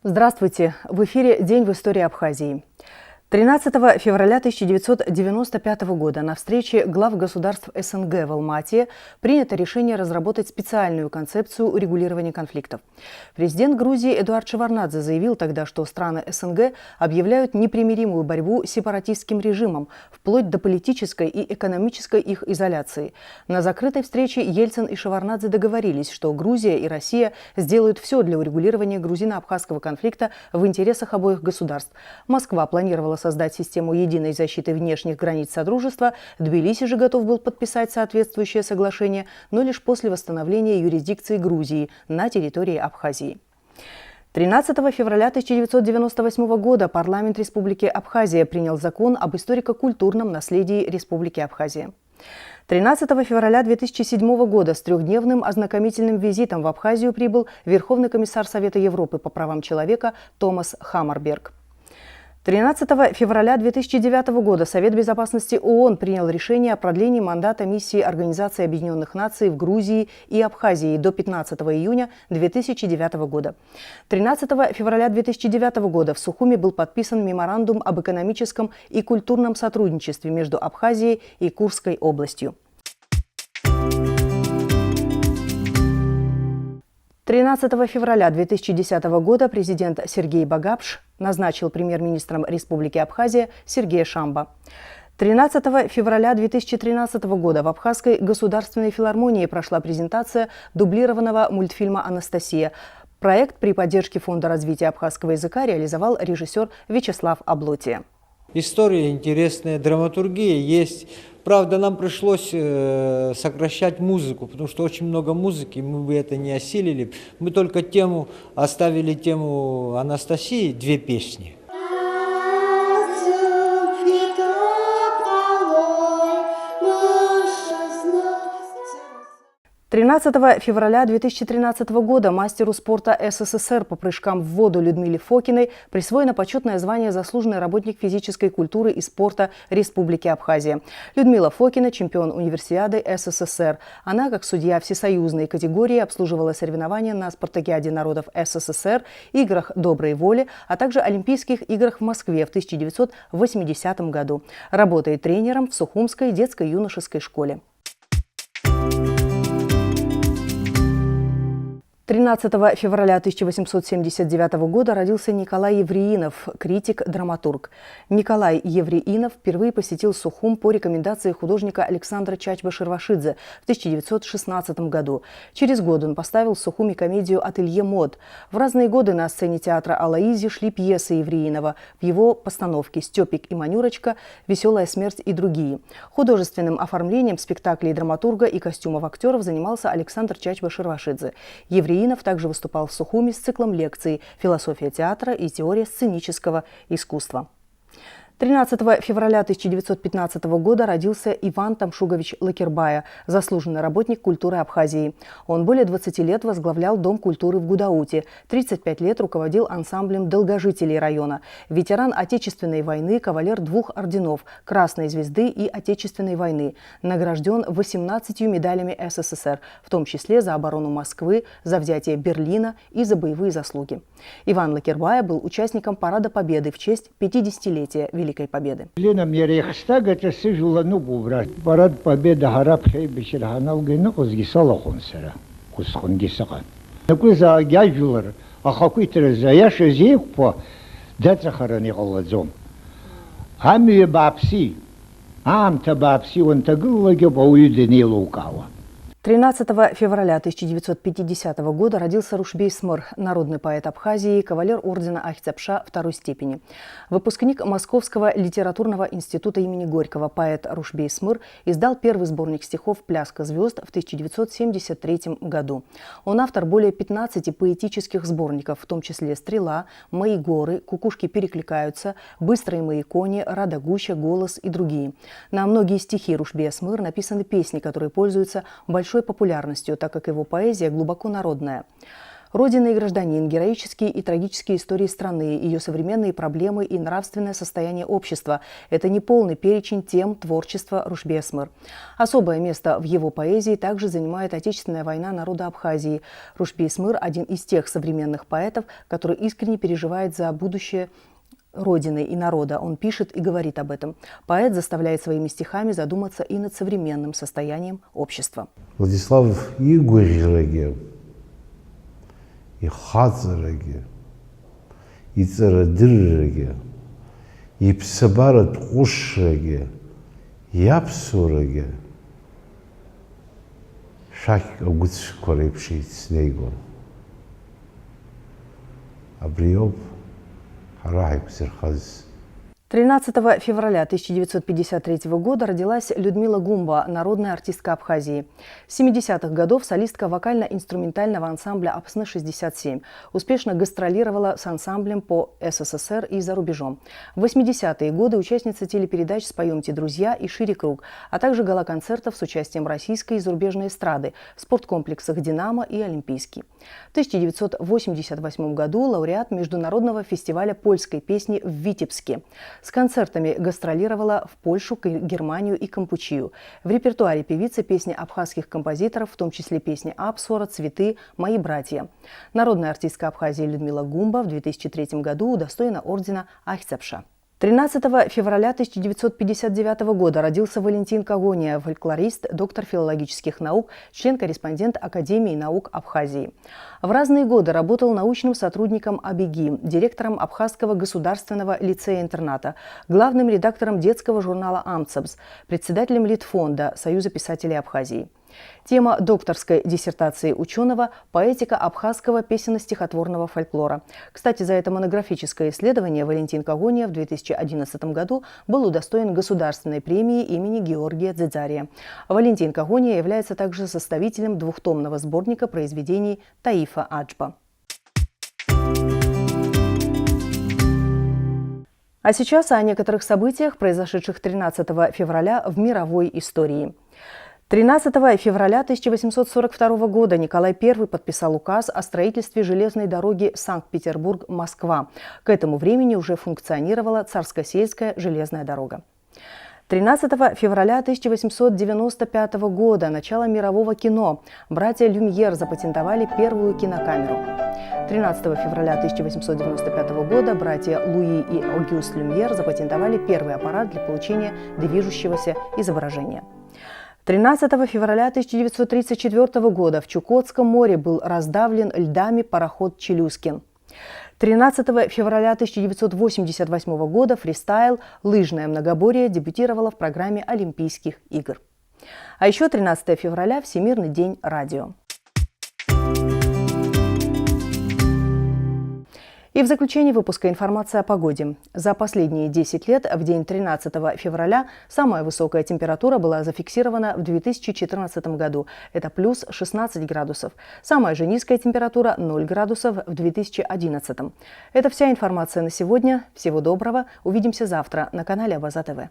Здравствуйте! В эфире «День в истории Абхазии». 13 февраля 1995 года на встрече глав государств СНГ в Алмате принято решение разработать специальную концепцию урегулирования конфликтов. Президент Грузии Эдуард Шеварднадзе заявил тогда, что страны СНГ объявляют непримиримую борьбу с сепаратистским режимом, вплоть до политической и экономической их изоляции. На закрытой встрече Ельцин и Шеварднадзе договорились, что Грузия и Россия сделают все для урегулирования грузино-абхазского конфликта в интересах обоих государств. Москва планировала создать систему единой защиты внешних границ Содружества. Тбилиси же готов был подписать соответствующее соглашение, но лишь после восстановления юрисдикции Грузии на территории Абхазии. 13 февраля 1998 года парламент Республики Абхазия принял закон об историко-культурном наследии Республики Абхазия. 13 февраля 2007 года с трехдневным ознакомительным визитом в Абхазию прибыл Верховный комиссар Совета Европы по правам человека Томас Хаммарберг. 13 февраля 2009 года Совет безопасности ООН принял решение о продлении мандата миссии Организации Объединенных Наций в Грузии и Абхазии до 15 июня 2009 года. 13 февраля 2009 года в Сухуми был подписан меморандум об экономическом и культурном сотрудничестве между Абхазией и Курской областью. 13 февраля 2010 года президент Сергей Багапш назначил премьер-министром Республики Абхазия Сергея Шамба. 13 февраля 2013 года в Абхазской государственной филармонии прошла презентация дублированного мультфильма «Анастасия». Проект при поддержке Фонда развития абхазского языка реализовал режиссер Вячеслав Облотия. История интересная, драматургия есть. Правда, нам пришлось сокращать музыку, потому что очень много музыки, мы бы это не осилили. Мы только оставили тему Анастасии, 2 песни. 13 февраля 2013 года мастеру спорта СССР по прыжкам в воду Людмиле Фокиной присвоено почетное звание «Заслуженный работник физической культуры и спорта Республики Абхазия». Людмила Фокина – чемпион универсиады СССР. Она, как судья всесоюзной категории, обслуживала соревнования на Спартакиаде народов СССР, Играх доброй воли, а также Олимпийских играх в Москве в 1980 году. Работает тренером в Сухумской детско-юношеской школе. 13 февраля 1879 года родился Николай Евреинов, критик-драматург. Николай Евреинов впервые посетил Сухум по рекомендации художника Александра Чачба-Шервашидзе в 1916 году. Через год он поставил в Сухуме комедию «Ателье мод». В разные годы на сцене театра Алаизи шли пьесы Евреинова. В его постановке «Степик и Манюрочка», «Веселая смерть» и другие. Художественным оформлением спектаклей драматурга и костюмов актеров занимался Александр Чачба-Шервашидзе. Евреинов также выступал в Сухуми с циклом лекций «Философия театра» и «Теория сценического искусства». 13 февраля 1915 года родился Иван Тамшугович Лакербая, заслуженный работник культуры Абхазии. Он более 20 лет возглавлял Дом культуры в Гудауте, 35 лет руководил ансамблем долгожителей района. Ветеран Отечественной войны, кавалер 2 орденов – Красной звезды и Отечественной войны. Награжден 18 медалями СССР, в том числе за оборону Москвы, за взятие Берлина и за боевые заслуги. Иван Лакербая был участником Парада Победы в честь 50-летия Великой Победы. Парад Победы гарап хей беширханал гына кузгисала хунсера кузхунгисага. Накуза гяжулар ахакуйтер заяш зеекпо дацахарани галадзом. Хами бабси амта бабси вантагыллаге бауюдени лукава. 13 февраля 1950 года родился Рушбей Смыр, народный поэт Абхазии, кавалер ордена Ахтябша второй степени. Выпускник Московского литературного института имени Горького, поэт Рушбей Смыр издал первый сборник стихов «Пляска звезд» в 1973 году. Он автор более 15 поэтических сборников, в том числе «Стрела», «Мои горы», «Кукушки перекликаются», «Быстрые мои кони», «Рада гуща», «Голос» и другие. На многие стихи Рушбея Смыр написаны песни, которые пользуются большой популярностью, так как его поэзия глубоко народная. Родина и гражданин, героические и трагические истории страны, ее современные проблемы и нравственное состояние общества – это не полный перечень тем творчества Рушби Эсмыр. Особое место в его поэзии также занимает Отечественная война народа Абхазии. Рушби Эсмыр – один из тех современных поэтов, который искренне переживает за будущее Родины и народа. Он пишет и говорит об этом. Поэт заставляет своими стихами задуматься и над современным состоянием общества. Владислав Игоревич, и Хазараге, и Царадырраге, и Псабарат Ушраге, и Апсураге, шак Агуцкорепший Снейгон. Абриоб, Харахик Серхаз. 13 февраля 1953 года родилась Людмила Гумба, народная артистка Абхазии. С 70-х годов солистка вокально-инструментального ансамбля «Апсны-67». Успешно гастролировала с ансамблем по СССР и за рубежом. В 80-е годы участница телепередач «Споемте, друзья» и «Шире круг», а также гала-концертов с участием российской и зарубежной эстрады в спорткомплексах «Динамо» и «Олимпийский». В 1988 году лауреат Международного фестиваля польской песни в Витебске. С концертами гастролировала в Польшу, Германию и Кампучию. В репертуаре певицы песни абхазских композиторов, в том числе песни «Апсора», «Цветы», «Мои братья». Народная артистка Абхазии Людмила Гумба в 2003 году удостоена ордена Ахтябша. 13 февраля 1959 года родился Валентин Когония, фольклорист, доктор филологических наук, член-корреспондент Академии наук Абхазии. В разные годы работал научным сотрудником АБИГИ, директором Абхазского государственного лицея-интерната, главным редактором детского журнала «Амцабс», председателем Литфонда Союза писателей Абхазии. Тема докторской диссертации ученого – поэтика абхазского песенно-стихотворного фольклора. Кстати, за это монографическое исследование Валентин Когония в 2011 году был удостоен государственной премии имени Георгия Дзидзария. Валентин Когония является также составителем двухтомного сборника произведений Таифа Аджба. А сейчас о некоторых событиях, произошедших 13 февраля в мировой истории. 13 февраля 1842 года Николай I подписал указ о строительстве железной дороги Санкт-Петербург-Москва. К этому времени уже функционировала Царско-сельская железная дорога. 13 февраля 1895 года – начало мирового кино. Братья Люмьер запатентовали первую кинокамеру. 13 февраля 1895 года братья Луи и Огюст Люмьер запатентовали первый аппарат для получения движущегося изображения. 13 февраля 1934 года в Чукотском море был раздавлен льдами пароход «Челюскин». 13 февраля 1988 года фристайл «Лыжное многоборье» дебютировало в программе Олимпийских игр. А еще 13 февраля – Всемирный день радио. И в заключение выпуска информация о погоде. За последние 10 лет в день 13 февраля самая высокая температура была зафиксирована в 2014 году. Это плюс 16 градусов. Самая же низкая температура – 0 градусов в 2011. Это вся информация на сегодня. Всего доброго. Увидимся завтра на канале Абаза ТВ.